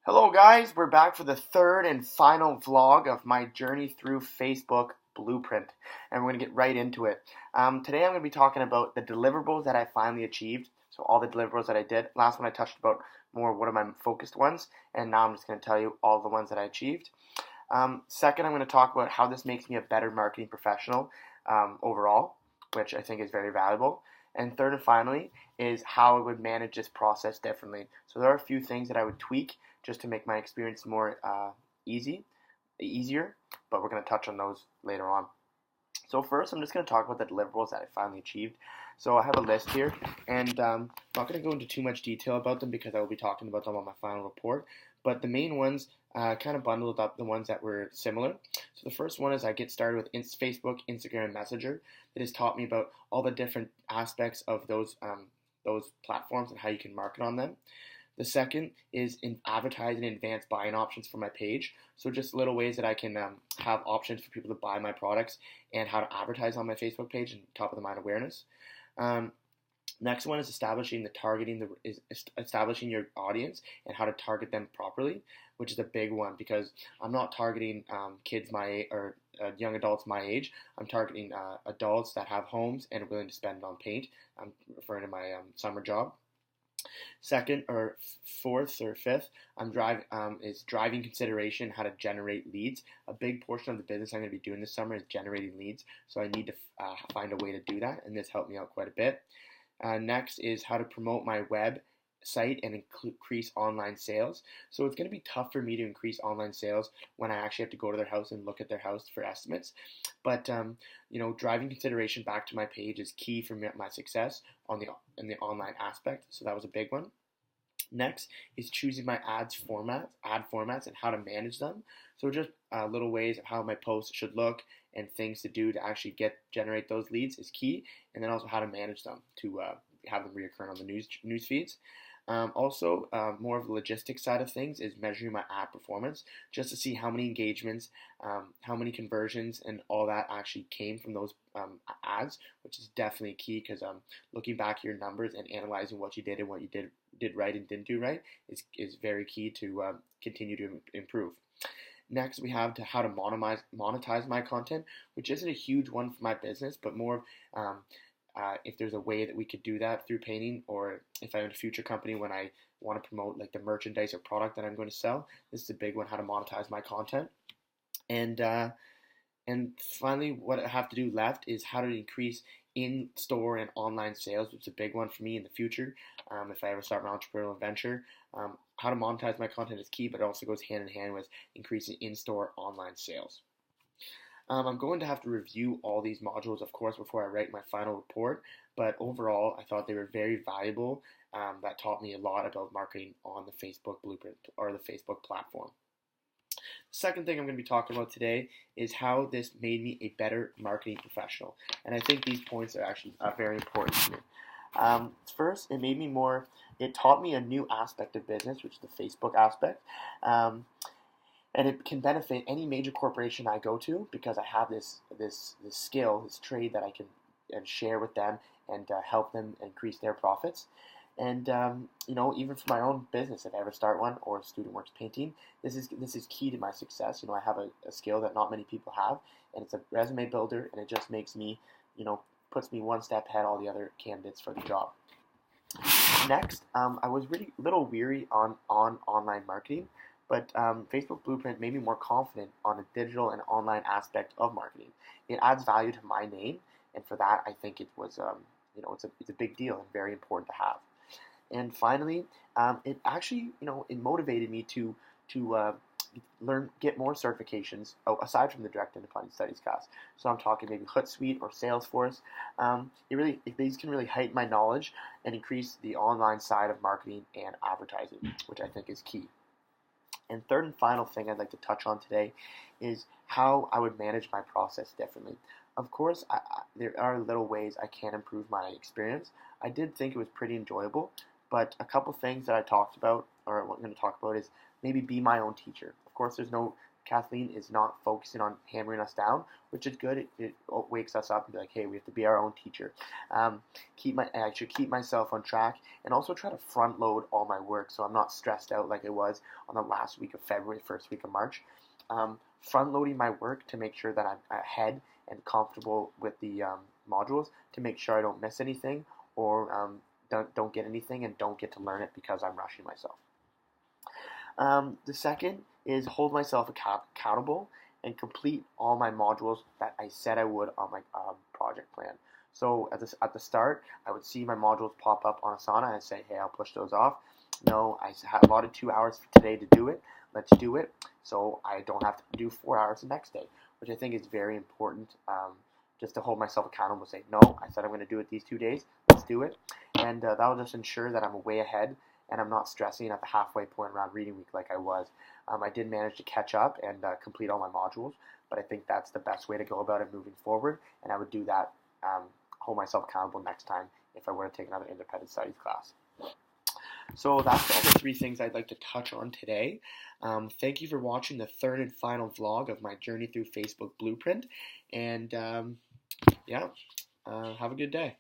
Hello, guys. We're back for the third and final vlog of my journey through Facebook Blueprint, and we're going to get right into it. Today, I'm going to be talking about the deliverables that I finally achieved. So, all the deliverables that I did. Last one, I touched about more what are my focused ones, and now I'm just going to tell you all the ones that I achieved. Second, I'm going to talk about how this makes me a better marketing professional overall, which I think is very valuable. And third and finally is how I would manage this process differently. So there are a few things that I would tweak just to make my experience more easier, but we're going to touch on those later on. So first, I'm just going to talk about the deliverables that I finally achieved. So I have a list here, and I'm not going to go into too much detail about them because I will be talking about them on my final report. But the main ones kind of bundled up the ones that were similar. So the first one is I get started with Facebook, Instagram, and Messenger. That has taught me about all the different aspects of those platforms and how you can market on them. The second is in advertising advanced buying options for my page. So just little ways that I can have options for people to buy my products and how to advertise on my Facebook page and top of the mind awareness. Um, Next one is establishing your audience and how to target them properly, which is a big one because I'm not targeting kids or young adults my age. I'm targeting adults that have homes and are willing to spend on paint. I'm referring to my summer job. Second or fourth or fifth, is driving consideration, how to generate leads. A big portion of the business I'm going to be doing this summer is generating leads, so I need to find a way to do that, and this helped me out quite a bit. Next is how to promote my web site and increase online sales. So it's going to be tough for me to increase online sales when I actually have to go to their house and look at their house for estimates. But driving consideration back to my page is key for my success in the online aspect. So that was a big one. Next is choosing my ad formats, and how to manage them. So just little ways of how my posts should look and things to do to actually generate those leads is key, and then also how to manage them to have them reoccur on the news feeds. Also, more of the logistics side of things is measuring my ad performance just to see how many engagements, how many conversions, and all that actually came from those ads, which is definitely key because looking back at your numbers and analyzing what you did and what you did right and didn't do right is very key to continue to improve. Next, we have how to monetize my content, which isn't a huge one for my business, but more if there's a way that we could do that through painting, or if I'm in a future company when I want to promote like the merchandise or product that I'm going to sell, this is a big one, how to monetize my content. And and finally, what I have to do left is how to increase in-store and online sales, which is a big one for me in the future. If I ever start my entrepreneurial venture, how to monetize my content is key, but it also goes hand in hand with increasing in-store online sales. I'm going to have to review all these modules, of course, before I write my final report, but overall, I thought they were very valuable. That taught me a lot about marketing on the Facebook Blueprint or the Facebook platform. Second thing I'm going to be talking about today is how this made me a better marketing professional. And I think these points are actually very important to me. First, it taught me a new aspect of business, which is the Facebook aspect. And it can benefit any major corporation I go to because I have this skill, this trade that I can share with them and help them increase their profits. And even for my own business, if I ever start one or Student Works Painting, this is key to my success. I have a skill that not many people have, and it's a resume builder, and it just makes me, puts me one step ahead of all the other candidates for the job. Next, I was really a little weary on online marketing, but Facebook Blueprint made me more confident on the digital and online aspect of marketing. It adds value to my name, and for that, I think it was, it's a big deal and very important to have. And finally, it actually, it motivated me to get more certifications aside from the Direct Independent Studies class. So I'm talking maybe Hootsuite or Salesforce. These can really heighten my knowledge and increase the online side of marketing and advertising, which I think is key. And third and final thing I'd like to touch on today is how I would manage my process differently. Of course, there are little ways I can improve my experience. I did think it was pretty enjoyable, but a couple things that I talked about, or what I'm going to talk about, is maybe be my own teacher. Of course, there's no Kathleen is not focusing on hammering us down, which is good. It wakes us up and be like, hey, we have to be our own teacher. I should keep myself on track and also try to front load all my work so I'm not stressed out like I was on the last week of February, first week of March. Front loading my work to make sure that I'm ahead and comfortable with the modules to make sure I don't miss anything or don't get anything and don't get to learn it because I'm rushing myself. The second is hold myself accountable and complete all my modules that I said I would on my project plan. So at the start, I would see my modules pop up on Asana and say, hey, I'll push those off. No, I have allotted 2 hours today to do it. Let's do it. So I don't have to do 4 hours the next day, which I think is very important. Just to hold myself accountable, say, no, I said I'm going to do it these 2 days. Let's do it. And that will just ensure that I'm way ahead and I'm not stressing at the halfway point around reading week like I was. I did manage to catch up and complete all my modules, but I think that's the best way to go about it moving forward, and I would do that, hold myself accountable next time if I were to take another independent studies class. So that's all the 3 things I'd like to touch on today. Thank you for watching the third and final vlog of my journey through Facebook Blueprint, and have a good day.